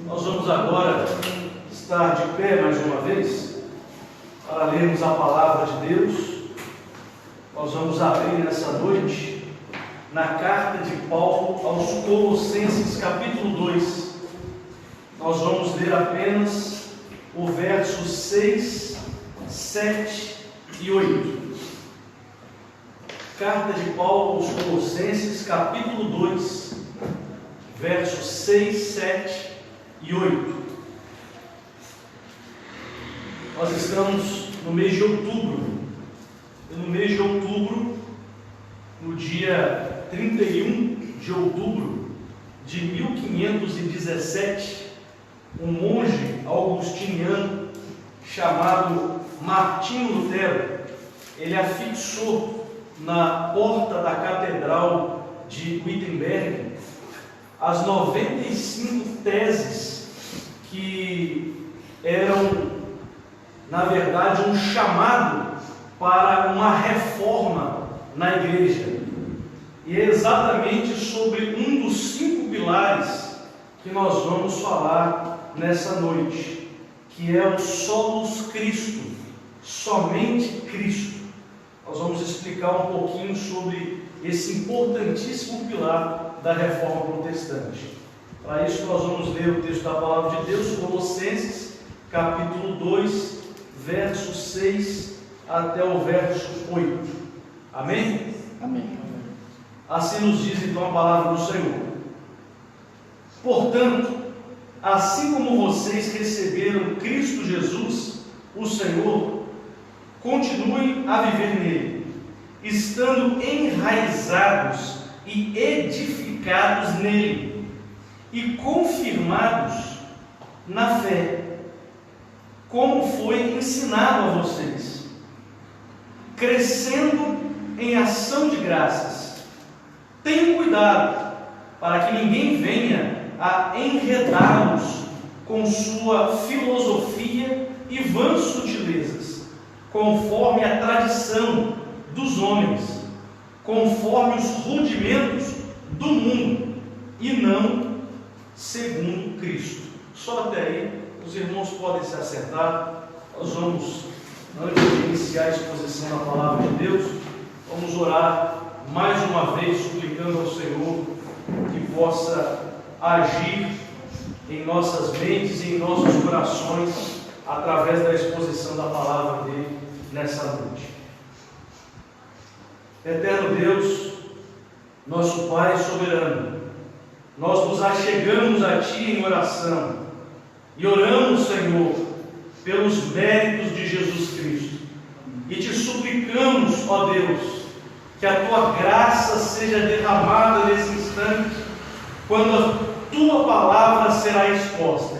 Nós vamos agora estar de pé mais uma vez para lermos a palavra de Deus. Nós vamos abrir nessa noite na carta de Paulo aos Colossenses, capítulo 2. Nós vamos ler apenas o verso 6, 7 e 8. Carta de Paulo aos Colossenses, capítulo 2, versos 6, 7 e 8. Nós estamos no mês de outubro. E no mês de outubro, no dia 31 de outubro de 1517, um monge augustiniano chamado Martinho Lutero, ele afixou na porta da catedral de Wittenberg as 95 teses que eram, na verdade, um chamado para uma reforma na igreja. E é exatamente sobre um dos 5 pilares que nós vamos falar nessa noite, que é o Solus Christo, somente Cristo. Nós vamos explicar um pouquinho sobre esse importantíssimo pilar da reforma protestante. Para isso nós vamos ler o texto da palavra de Deus, Colossenses, capítulo 2, verso 6 até o verso 8. Amém? Amém. Assim nos diz então a palavra do Senhor. Portanto, assim como vocês receberam Cristo Jesus, o Senhor, continuem a viver nele, estando enraizados e edificados nele, e confirmados na fé, como foi ensinado a vocês, crescendo em ação de graças. Tenham cuidado para que ninguém venha a enredá-los com sua filosofia e vãs sutilezas, conforme a tradição dos homens, conforme os rudimentos do mundo, e não segundo Cristo. Só até aí, os irmãos podem se acertar. Nós vamos, antes de iniciar a exposição da palavra de Deus, vamos orar mais uma vez, suplicando ao Senhor que possa agir em nossas mentes e em nossos corações, através da exposição da palavra dele nessa noite. Eterno Deus, nosso Pai soberano, nós nos achegamos a Ti em oração e oramos, Senhor, pelos méritos de Jesus Cristo, e te suplicamos, ó Deus, que a Tua graça seja derramada nesse instante, quando a Tua palavra será exposta,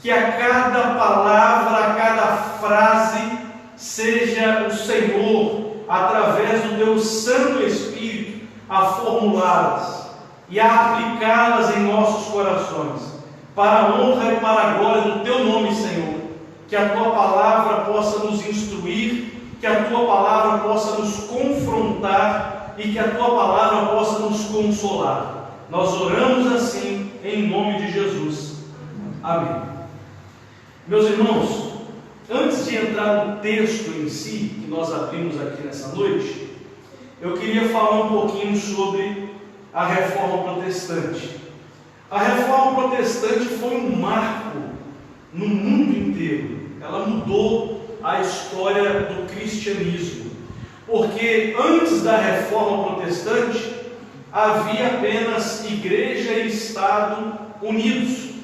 que a cada palavra, a cada frase, seja o Senhor, através do Teu Santo Espírito, a formulá-las e a aplicá-las em nossos corações, para a honra e para a glória do Teu nome, Senhor. Que a Tua palavra possa nos instruir, que a Tua palavra possa nos confrontar e que a Tua palavra possa nos consolar. Nós oramos assim, em nome de Jesus. Amém. Meus irmãos, antes de entrar no texto em si, que nós abrimos aqui nessa noite, eu queria falar um pouquinho sobre a Reforma Protestante. A Reforma Protestante foi um marco no mundo inteiro. Ela mudou a história do cristianismo, porque antes da Reforma Protestante havia apenas Igreja e Estado unidos.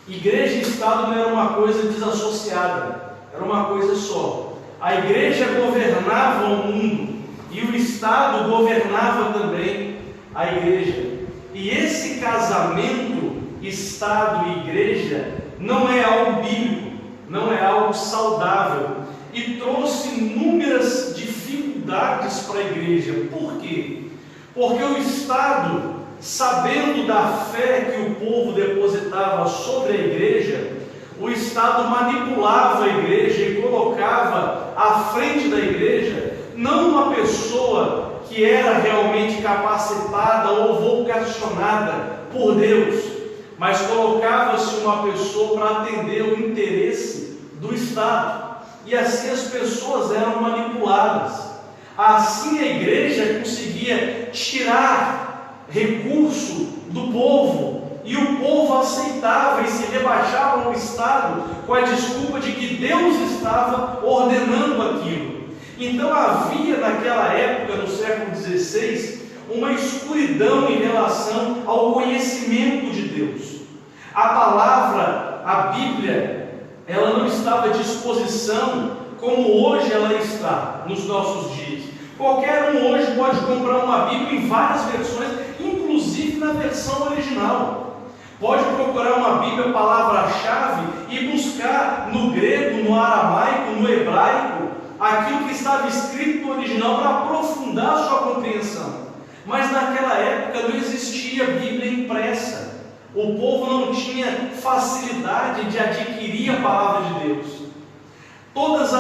Igreja e Estado não era uma coisa desassociada, era uma coisa só. A Igreja governava o mundo e o Estado governava também a Igreja. E esse casamento, Estado e Igreja, não é algo bíblico, não é algo saudável, e trouxe inúmeras dificuldades para a Igreja. Por quê? Porque o Estado, sabendo da fé que o povo depositava sobre a Igreja, o Estado manipulava a Igreja e colocava à frente da Igreja não uma pessoa que era realmente capacitada ou vocacionada por Deus, mas colocava-se uma pessoa para atender o interesse do Estado, e assim as pessoas eram manipuladas. Assim a igreja conseguia tirar recurso do povo, e o povo aceitava e se rebaixava ao Estado com a desculpa de que Deus estava ordenando aquilo. Então havia naquela época, no século XVI, uma escuridão em relação ao conhecimento de Deus. A palavra, a Bíblia, ela não estava à disposição como hoje ela está nos nossos dias. Qualquer um hoje pode comprar uma Bíblia em várias versões, inclusive na versão original. Pode procurar uma Bíblia, palavra-chave, e buscar no grego, no aramaico, no hebraico, aquilo que estava escrito no original para aprofundar a sua compreensão. Mas naquela época não existia Bíblia impressa. O povo não tinha facilidade de adquirir a palavra de Deus. Todos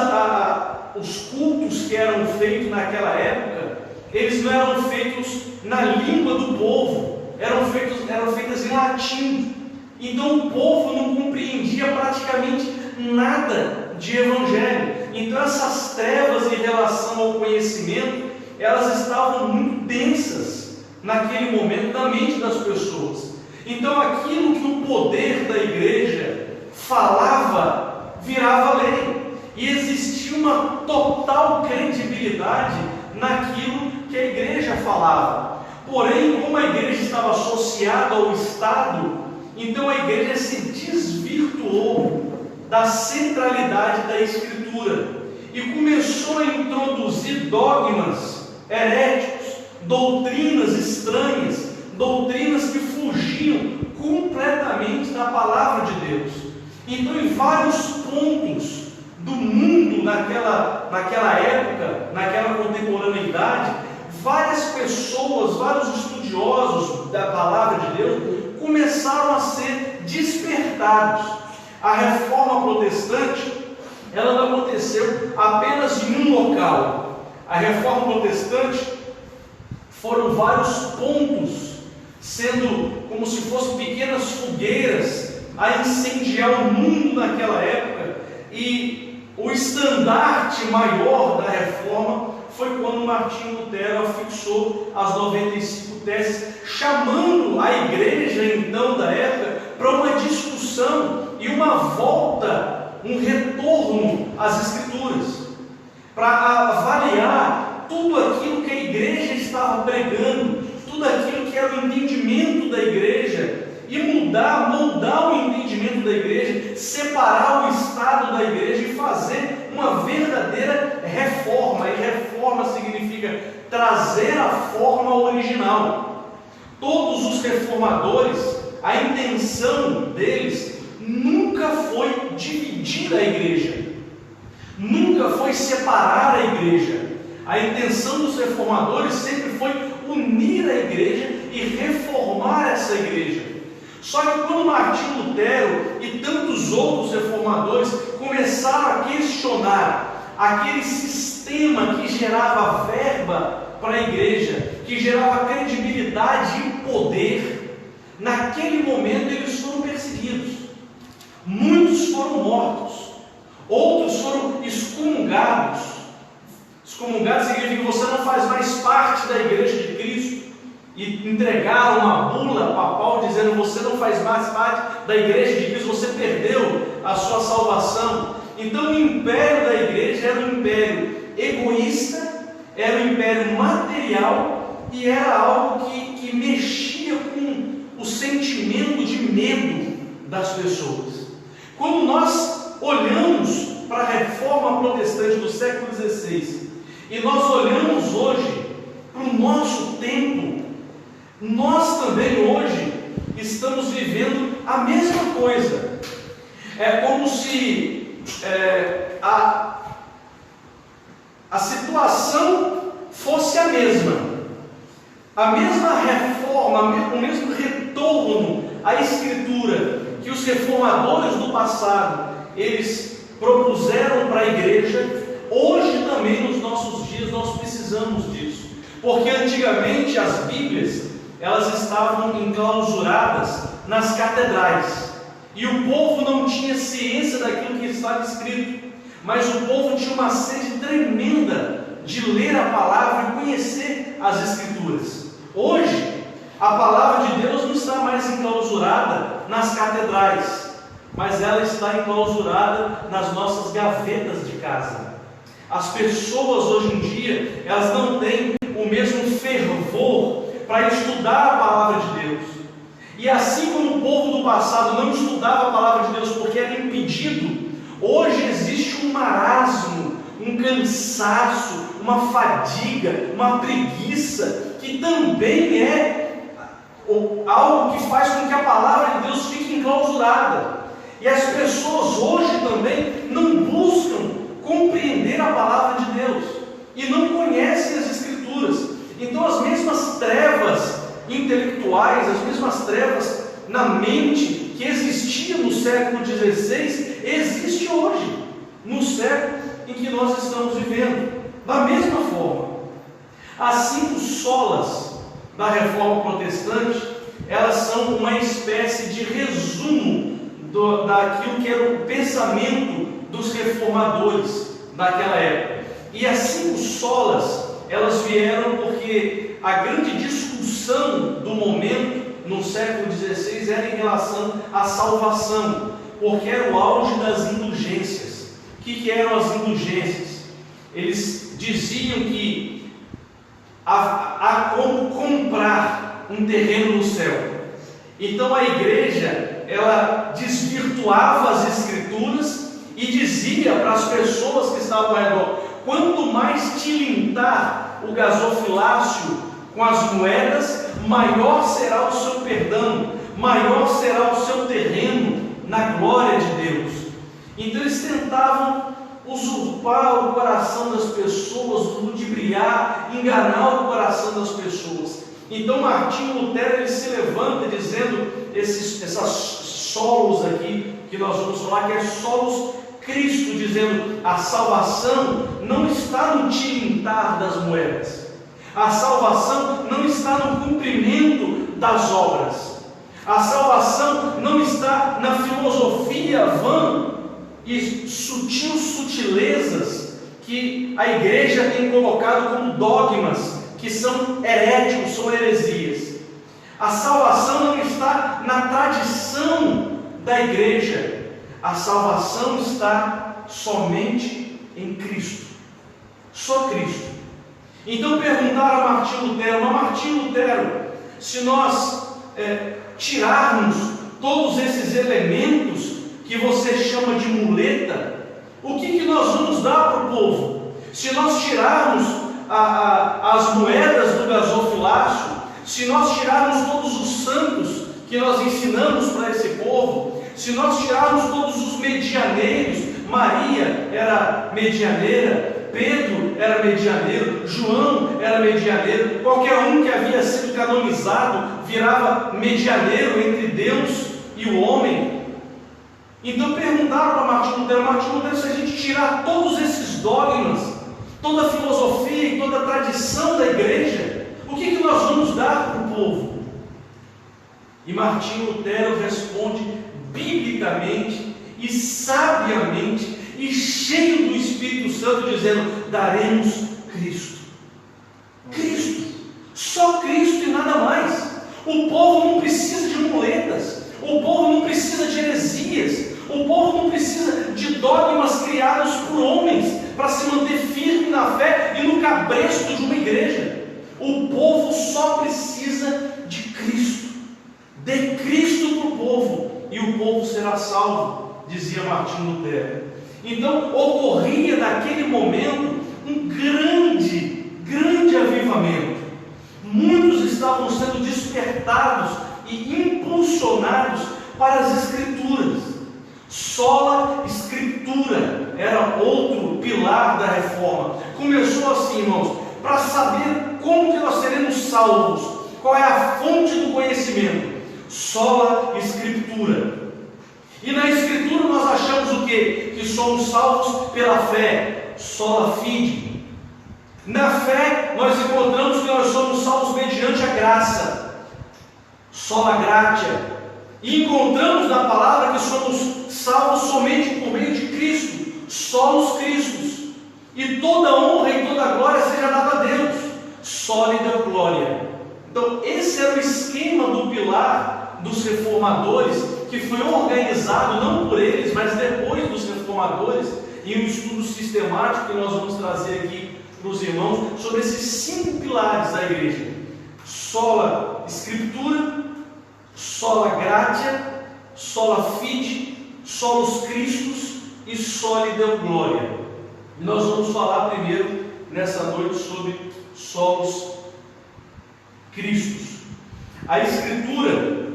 os cultos que eram feitos naquela época, eles não eram feitos na língua do povo, eram feitos em latim. Então o povo não compreendia praticamente nada de evangelho. Então essas trevas em relação ao conhecimento, elas estavam muito densas naquele momento na mente das pessoas. Então aquilo que o poder da igreja falava virava lei, e existia uma total credibilidade naquilo que a igreja falava. Porém, como a igreja estava associada ao Estado, então a igreja se desvirtuou da centralidade da Escritura e começou a introduzir dogmas heréticos, doutrinas estranhas, doutrinas que fugiam completamente da palavra de Deus. Então, em vários pontos do mundo naquela época, naquela contemporaneidade, várias pessoas, vários estudiosos da palavra de Deus começaram a ser despertados. A reforma protestante, ela não aconteceu apenas em um local. A reforma protestante foram vários pontos, sendo como se fossem pequenas fogueiras a incendiar o mundo naquela época. E o estandarte maior da reforma foi quando Martinho Lutero afixou as 95 teses, chamando a igreja então da época para uma discussão e uma volta, um retorno às Escrituras, para avaliar tudo aquilo que a igreja estava pregando, tudo aquilo que era o entendimento da igreja, e moldar o entendimento da igreja, separar o Estado da igreja e fazer uma verdadeira reforma. E reforma significa trazer a forma original. Todos os reformadores, a intenção deles nunca foi dividir a igreja, nunca foi separar a igreja. A intenção dos reformadores sempre foi unir a igreja e reformar essa igreja. Só que quando Martinho Lutero e tantos outros reformadores começaram a questionar aquele sistema que gerava verba para a igreja, que gerava credibilidade e poder, naquele momento eles foram perseguidos. Muitos foram mortos, outros foram excomungados. Excomungados significa que você não faz mais parte da igreja de Cristo. E entregaram uma bula papal dizendo: você não faz mais parte da igreja de Cristo, você perdeu a sua salvação. Então o império da igreja era um império egoísta, era um império material, e era algo que mexia com o sentimento de medo das pessoas. Quando nós olhamos para a reforma protestante do século XVI e nós olhamos hoje para o nosso tempo, nós também hoje estamos vivendo a mesma coisa. É como se a situação fosse a mesma reforma, o mesmo retorno à Escritura que os reformadores do passado eles propuseram para a igreja. Hoje também, nos nossos dias, nós precisamos disso, porque antigamente as Bíblias elas estavam enclausuradas nas catedrais, e o povo não tinha ciência daquilo que estava escrito, mas o povo tinha uma sede tremenda de ler a palavra e conhecer as Escrituras. Hoje, a palavra de Deus não está mais enclausurada nas catedrais, mas ela está enclausurada nas nossas gavetas de casa. As pessoas hoje em dia, elas não têm o mesmo fervor para estudar a palavra de Deus. E assim como o povo do passado não estudava a palavra de Deus porque era impedido, hoje existe um marasmo, um cansaço, uma fadiga, uma preguiça, que também é algo que faz com que a palavra de Deus fique enclausurada. E as pessoas hoje também não buscam compreender a palavra de Deus e não conhecem as Escrituras. Então as mesmas trevas intelectuais, as mesmas trevas na mente que existia no século XVI, existe hoje, no século em que nós estamos vivendo. Da mesma forma, as 5 solas da Reforma Protestante, elas são uma espécie de resumo daquilo que era o pensamento dos reformadores daquela época. E as 5 solas, elas vieram porque a grande discussão do momento no século XVI era em relação à salvação, porque era o auge das indulgências. O que eram as indulgências? Eles diziam que há como comprar um terreno no céu. Então a igreja, ela desvirtuava as Escrituras e dizia para as pessoas que estavam ao redor: quanto mais tilintar o gasofilácio com as moedas, maior será o seu perdão, maior será o seu terreno na glória de Deus. Então eles tentavam usurpar o coração das pessoas, ludibriar, enganar o coração das pessoas. Então Martinho Lutero, ele se levanta dizendo essas solos aqui que nós vamos falar, que é solos Cristo, dizendo: a salvação não está no tilintar das moedas, a salvação não está no cumprimento das obras, a salvação não está na filosofia vã e sutilezas que a igreja tem colocado como dogmas, que são heréticos, são heresias. A salvação não está na tradição da igreja, a salvação está somente em Cristo, só Cristo. Então perguntaram a Martinho Lutero: mas Martinho Lutero, se nós tirarmos todos esses elementos que você chama de muleta, o que nós vamos dar para o povo? Se nós tirarmos as moedas do gasofilácio, se nós tirarmos todos os santos que nós ensinamos para esse povo, se nós tirarmos todos os medianeiros, Maria era medianeira, Pedro era medianeiro, João era medianeiro, qualquer um que havia sido canonizado virava medianeiro entre Deus e o homem. Então perguntaram para Martinho Lutero: se a gente tirar todos esses dogmas, toda a filosofia e toda a tradição da igreja, o que nós vamos dar para o povo? E Martinho Lutero responde biblicamente e sabiamente e cheio do Espírito Santo, dizendo: daremos Cristo. Cristo, só Cristo e nada mais. O povo não precisa de muletas, o povo não precisa de heresias, o povo não precisa de dogmas criados por homens para se manter firme na fé e no cabresto de uma igreja. O povo só precisa de Cristo. Dê Cristo para o povo e o povo será salvo, dizia Martinho Lutero. Então ocorria naquele momento um grande avivamento. Muitos estavam sendo despertados e impulsionados para as Escrituras. Sola Escritura era outro pilar da reforma. Começou assim, irmãos, para saber como que nós seremos salvos, qual é a fonte do conhecimento? Sola Escritura. E na Escritura nós achamos o quê? Que somos salvos pela fé, sola fide. Na fé nós encontramos que nós somos salvos mediante a graça. sola gratia. E encontramos na palavra que somos salvos somente por meio de Cristo, solos Cristos. E toda honra e toda glória seja dada a Deus, sólida glória. Então esse era o esquema do pilar dos reformadores, que foi organizado não por eles, mas depois dos reformadores, em um estudo sistemático que nós vamos trazer aqui para os irmãos, sobre esses 5 pilares da igreja: sola Escritura, sola gratia, sola fide, solos Christus e sólida glória. E nós vamos falar primeiro nessa noite sobre solos Cristos. A Escritura,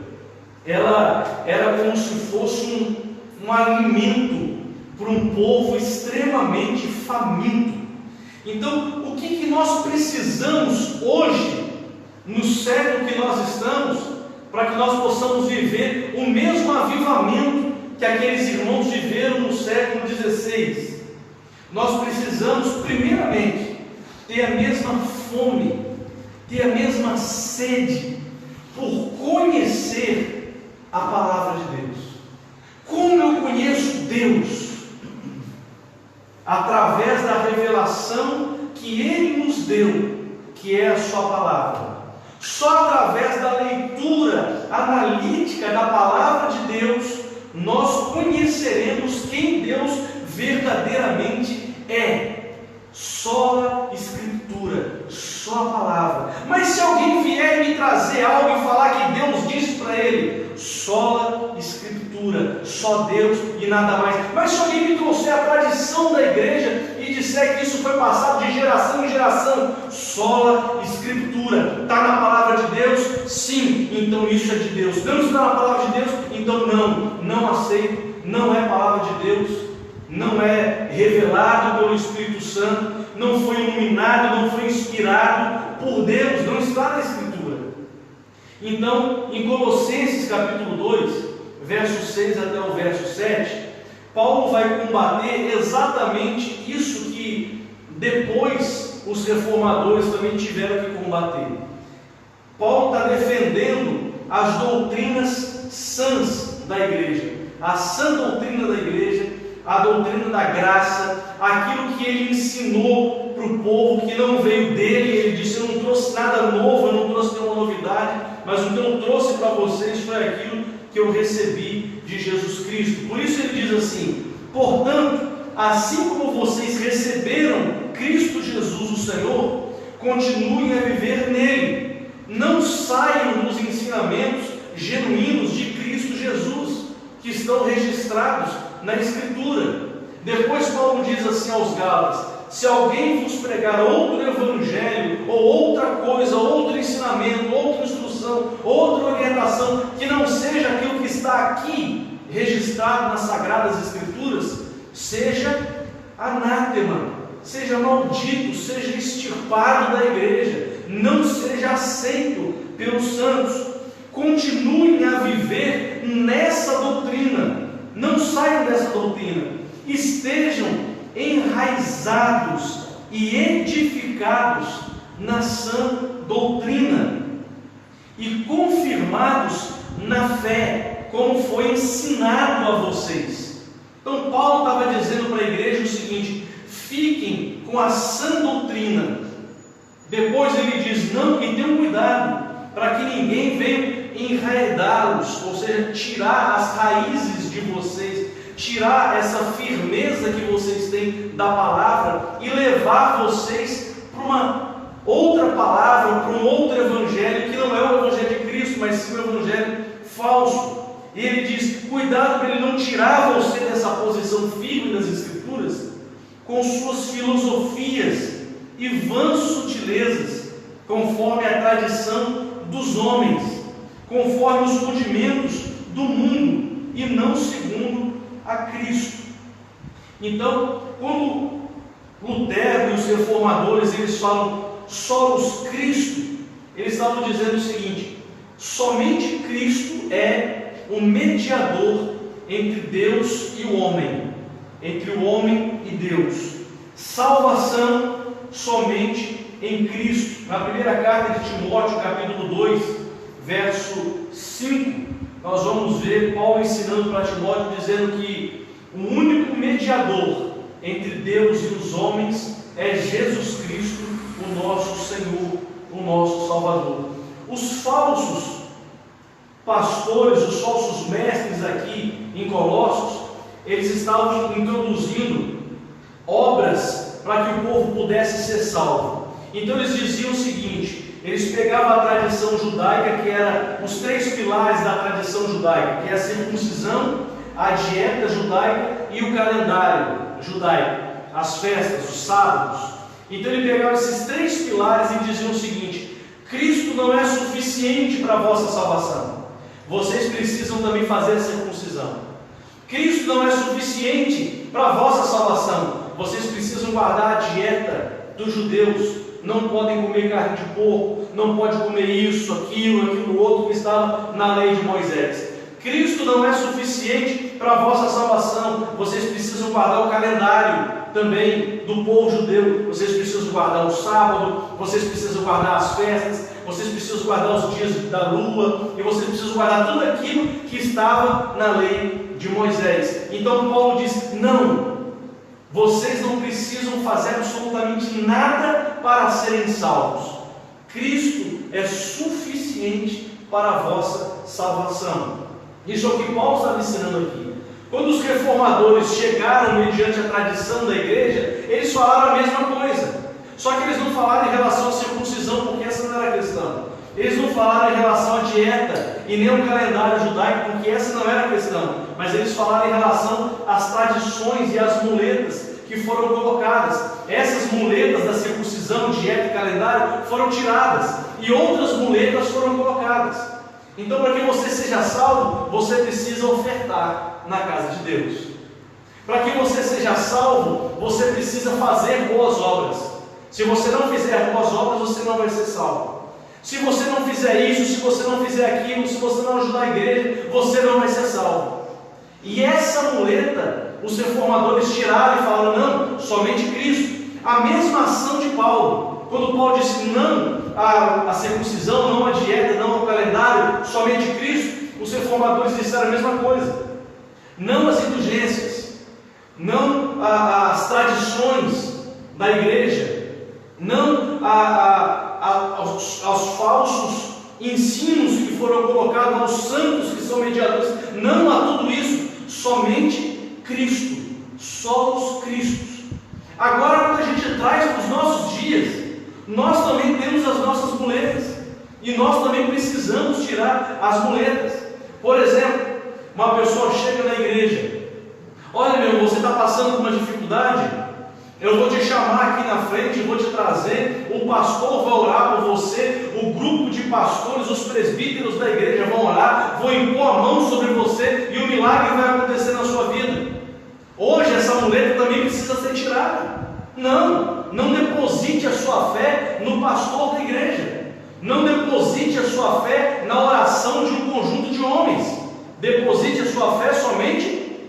ela era como se fosse um alimento para um povo extremamente faminto. Então, o que nós precisamos hoje, no século que nós estamos, para que nós possamos viver o mesmo avivamento que aqueles irmãos viveram no século XVI? Nós precisamos, primeiramente, ter a mesma fome, ter a mesma sede por conhecer a palavra de Deus. Como eu conheço Deus? Através da revelação que Ele nos deu, que é a sua palavra. Só através da leitura analítica da palavra de Deus, nós conheceremos quem Deus verdadeiramente é. Só a Escritura, só a palavra. Mas se alguém vier me trazer algo e falar que Deus disse para ele, só a Escritura, só Deus e nada mais. Mas se alguém me trouxer a tradição da igreja e disser que isso foi passado de geração em geração, só a Escritura, está na palavra de Deus? Sim, então isso é de Deus. Não está na palavra de Deus? Então não aceito, não é palavra de Deus. Não é revelado pelo Espírito Santo, não foi iluminado, não foi inspirado por Deus, não está na Escritura. Então, em Colossenses capítulo 2, verso 6 até o verso 7, Paulo vai combater exatamente isso que depois os reformadores também tiveram que combater. Paulo está defendendo as doutrinas sãs da igreja, a sã doutrina da igreja, a doutrina da graça, aquilo que ele ensinou para o povo, que não veio dele. Ele disse: eu não trouxe nada novo, eu não trouxe nenhuma novidade, mas o que eu trouxe para vocês foi aquilo que eu recebi de Jesus Cristo. Por isso ele diz assim: portanto, assim como vocês receberam Cristo Jesus o Senhor, continuem a viver nele, não saiam dos ensinamentos genuínos de Cristo Jesus, que estão registrados na Escritura. Depois Paulo diz assim aos Gálatas: se alguém vos pregar outro evangelho, ou outra coisa, outro ensinamento, outra instrução, outra orientação, que não seja aquilo que está aqui registrado nas Sagradas Escrituras, seja anátema, seja maldito, seja extirpado da igreja, não seja aceito pelos santos. Continuem a viver nessa doutrina, não saiam dessa doutrina, estejam enraizados e edificados na sã doutrina e confirmados na fé, como foi ensinado a vocês. Então Paulo estava dizendo para a igreja o seguinte: fiquem com a sã doutrina. Depois ele diz: não, e tenham cuidado para que ninguém venha enraizá-los, ou seja, tirar as raízes de vocês, tirar essa firmeza que vocês têm da palavra e levar vocês para uma outra palavra, para um outro evangelho, que não é o evangelho de Cristo, mas sim o evangelho falso. E ele diz: cuidado para ele não tirar você dessa posição firme das Escrituras com suas filosofias e vãs sutilezas, conforme a tradição dos homens, conforme os rudimentos do mundo, e não segundo a Cristo. Então, quando Lutero e os reformadores eles falam solos Cristo, eles estavam dizendo o seguinte: somente Cristo é o mediador entre Deus e o homem, entre o homem e Deus. Salvação somente em Cristo. Na primeira carta de Timóteo, capítulo 2, verso nós vamos ver Paulo ensinando para Timóteo, dizendo que o único mediador entre Deus e os homens é Jesus Cristo, o nosso Senhor, o nosso Salvador. Os falsos pastores, os falsos mestres aqui em Colossos, eles estavam introduzindo obras para que o povo pudesse ser salvo. Então eles diziam o seguinte: eles pegavam a tradição judaica, que era os 3 pilares da tradição judaica, que é a circuncisão, a dieta judaica e o calendário judaico, as festas, os sábados. Então ele pegava esses 3 pilares e dizia o seguinte: Cristo não é suficiente para a vossa salvação, vocês precisam também fazer a circuncisão. Cristo não é suficiente para a vossa salvação, vocês precisam guardar a dieta dos judeus, não podem comer carne de porco, não pode comer isso, aquilo outro que estava na lei de Moisés. Cristo não é suficiente para a vossa salvação, vocês precisam guardar o calendário também do povo judeu, vocês precisam guardar o sábado, vocês precisam guardar as festas, vocês precisam guardar os dias da lua, e vocês precisam guardar tudo aquilo que estava na lei de Moisés. Então Paulo diz: não, vocês não precisam fazer absolutamente nada para serem salvos. Cristo é suficiente para a vossa salvação. Isso é o que Paulo está ensinando aqui. Quando os reformadores chegaram mediante a tradição da igreja, eles falaram a mesma coisa. Só que eles não falaram em relação à circuncisão, porque essa não era a questão. Eles não falaram em relação à dieta e nem ao calendário judaico, porque essa não era a questão. Mas eles falaram em relação às tradições e às muletas que foram colocadas. Essas muletas da circuncisão, dieta e calendário foram tiradas, e outras muletas foram colocadas. Então, para que você seja salvo, você precisa ofertar na casa de Deus. Para que você seja salvo, você precisa fazer boas obras. Se você não fizer boas obras, você não vai ser salvo. Se você não fizer isso, se você não fizer aquilo, se você não ajudar a igreja, você não vai ser salvo. E essa muleta, os reformadores tiraram e falaram: não, somente Cristo. A mesma ação de Paulo, quando Paulo disse não à circuncisão, não à dieta, não ao calendário, somente Cristo, os reformadores disseram a mesma coisa. Não às indulgências, não às tradições da igreja, não aos falsos ensinos que foram colocados, aos santos que são mediadores, não a tudo isso, somente Cristo, só os Cristos. Agora, quando a gente traz para os nossos dias, nós também temos as nossas muletas, e nós também precisamos tirar as muletas. Por exemplo, uma pessoa chega na igreja: olha, meu irmão, você está passando por uma dificuldade, eu vou te chamar aqui na frente, vou te trazer, o pastor vai orar por você, o grupo de pastores, os presbíteros da igreja vão orar, vão impor a mão sobre você, e o milagre vai acontecer na sua vida. Hoje essa muleta também precisa ser tirada. Não deposite a sua fé no pastor da igreja, não deposite a sua fé na oração de um conjunto de homens, deposite a sua fé somente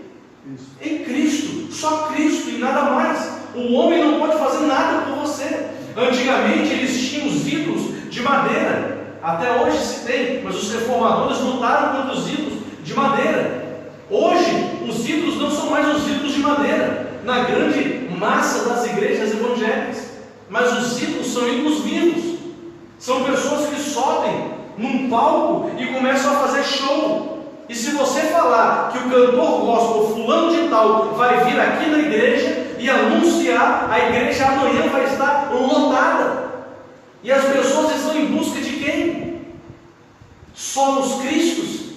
em Cristo, só Cristo e nada mais. O homem não pode fazer nada por você. Antigamente eles tinham os ídolos de madeira, até hoje se tem, mas os reformadores lutaram contra os ídolos de madeira. Hoje os ídolos não são mais os ídolos de madeira na grande massa das igrejas evangélicas, mas os ídolos são ídolos vivos. São pessoas que sobem num palco e começam a fazer show. E se você falar que o cantor gospel fulano de tal vai vir aqui na igreja e anunciar, a igreja amanhã vai estar lotada. E as pessoas estão em busca de quem? Só os Cristos?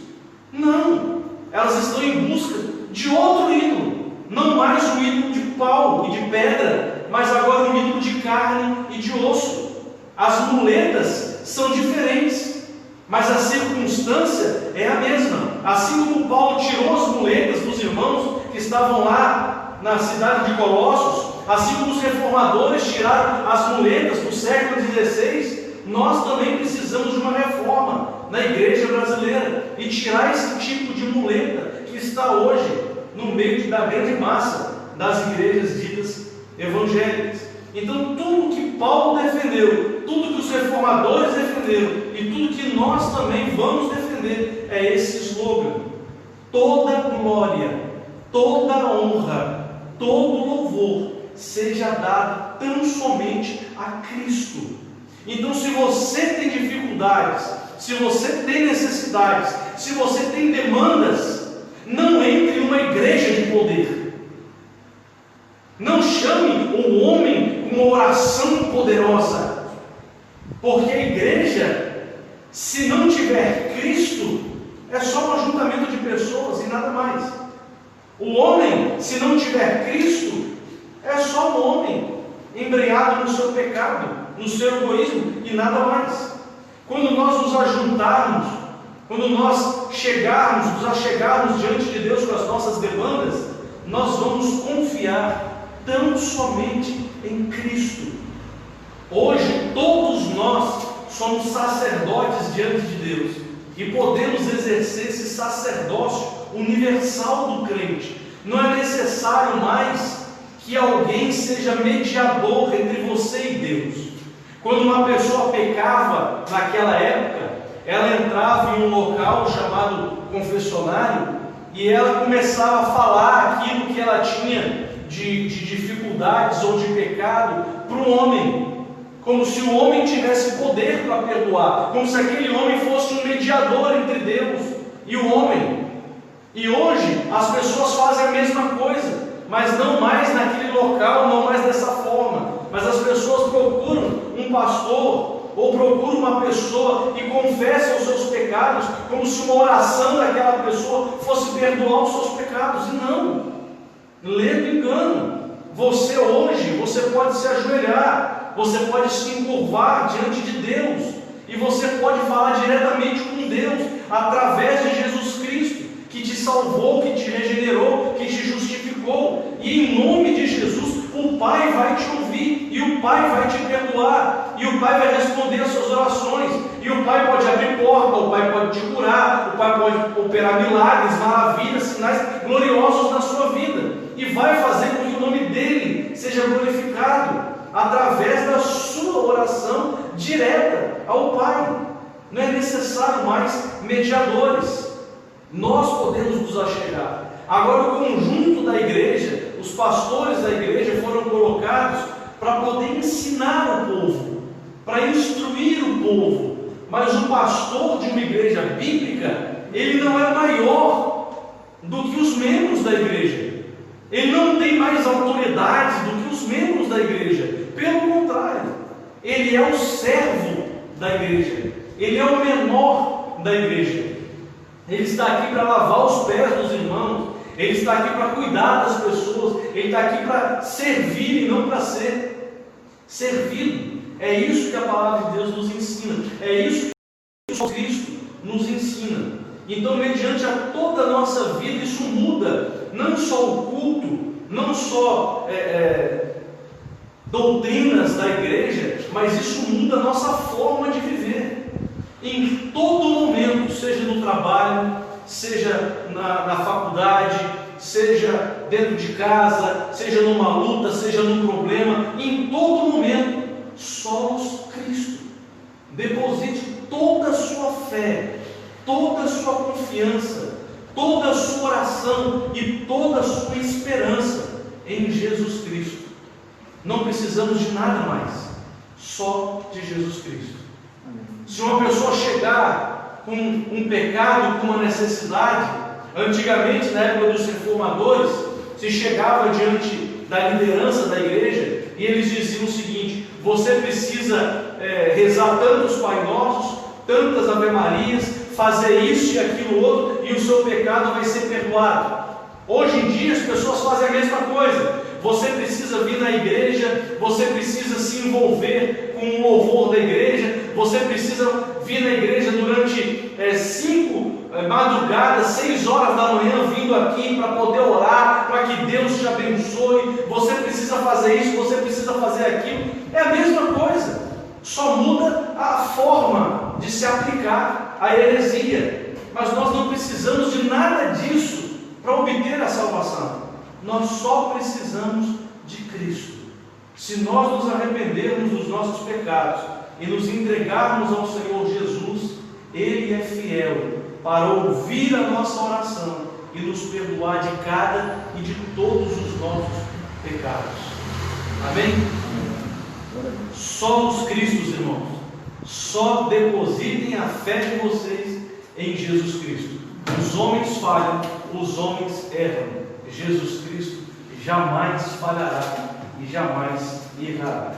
Não, elas estão em busca de outro ídolo, não mais um ídolo de pau e de pedra, mas agora um ídolo de carne e de osso. As muletas são diferentes, mas a circunstância é a mesma. Assim como Paulo tirou as muletas dos irmãos que estavam lá na cidade de Colossos, assim como os reformadores tiraram as muletas do século XVI, nós também precisamos de uma reforma na igreja brasileira e tirar esse tipo de muleta que está hoje no meio da grande massa das igrejas ditas evangélicas. Então tudo que Paulo defendeu, tudo que os reformadores defenderam e tudo que nós também vamos defender é esse slogan: slogan: toda glória, toda honra, todo louvor seja dado tão somente a Cristo. Então, se você tem dificuldades, se você tem necessidades, se você tem demandas, não entre em uma igreja de poder. Não chame o homem com uma oração poderosa, porque a igreja, se não tiver Cristo, é só um ajuntamento de pessoas e nada mais. O homem, se não tiver Cristo, é só um homem embreado no seu pecado, no seu egoísmo e nada mais. Quando nós nos ajuntarmos, quando nós nos achegarmos diante de Deus com as nossas demandas, nós vamos confiar tão somente em Cristo. Hoje todos nós somos sacerdotes diante de Deus e podemos exercer esse sacerdócio universal do crente. Não é necessário mais que alguém seja mediador entre você e Deus. Quando uma pessoa pecava naquela época, ela entrava em um local chamado confessionário e ela começava a falar aquilo que ela tinha de dificuldades ou de pecado para o homem, como se o homem tivesse poder para perdoar, como se aquele homem fosse um mediador entre Deus e o homem. E hoje as pessoas fazem a mesma coisa, mas não mais naquele local, não mais dessa forma, mas as pessoas procuram um pastor ou procuram uma pessoa e confessam os seus pecados, como se uma oração daquela pessoa fosse perdoar os seus pecados. E não, ledo engano. Você hoje, você pode se ajoelhar, você pode se encurvar diante de Deus, e você pode falar diretamente com Deus, através de Jesus Cristo, que te salvou, que te regenerou, que te justificou, e em nome de Jesus, o Pai vai te ouvir, e o Pai vai te perdoar, e o Pai vai responder as suas orações, e o Pai pode abrir porta, o Pai pode te curar, o Pai pode operar milagres, maravilhas, sinais gloriosos na sua vida, e vai fazer com que o nome dele seja glorificado, através da sua oração direta ao Pai. Não é necessário mais mediadores, nós podemos nos achegar. Agora, o conjunto da igreja, os pastores da igreja foram colocados para poder ensinar o povo, para instruir o povo. Mas o pastor de uma igreja bíblica, ele não é maior do que os membros da igreja. Ele não tem mais autoridade do que os membros da igreja. Pelo contrário, ele é o servo da igreja, ele é o menor da igreja. Ele está aqui para lavar os pés dos irmãos, ele está aqui para cuidar das pessoas, ele está aqui para servir e não para ser servido. É isso que a palavra de Deus nos ensina, é isso que Jesus Cristo nos ensina. Então, mediante a toda a nossa vida, isso muda não só o culto, não só doutrinas da igreja, mas isso muda a nossa forma de viver. Em todo momento, seja no trabalho, seja na faculdade, seja dentro de casa, seja numa luta, seja num problema, em todo momento, solos Cristo. Deposite toda a sua fé, toda a sua confiança, toda a sua oração e toda a sua esperança em Jesus Cristo. Não precisamos de nada mais, só de Jesus Cristo. Se uma pessoa chegar com um pecado, com uma necessidade, antigamente, na época dos reformadores, se chegava diante da liderança da igreja e eles diziam o seguinte: você precisa rezar tantos Pai Nossos, tantas Ave Marias, fazer isso e aquilo outro, e o seu pecado vai ser perdoado. Hoje em dia as pessoas fazem a mesma coisa. Você precisa vir na igreja, você precisa se envolver com o louvor da igreja, você precisa vir na igreja durante 5 madrugadas, 6 horas da manhã, vindo aqui para poder orar, para que Deus te abençoe. Você precisa fazer isso, você precisa fazer aquilo. É a mesma coisa, só muda a forma de se aplicar a heresia. Mas nós não precisamos de nada disso para obter a salvação. Nós só precisamos de Cristo. Se nós nos arrependermos dos nossos pecados e nos entregarmos ao Senhor Jesus, Ele é fiel para ouvir a nossa oração e nos perdoar de cada e de todos os nossos pecados. Amém? Só os Cristos, irmãos. Só depositem a fé de vocês em Jesus Cristo. Os homens falham, os homens erram. Jesus Cristo jamais falhará e jamais errará.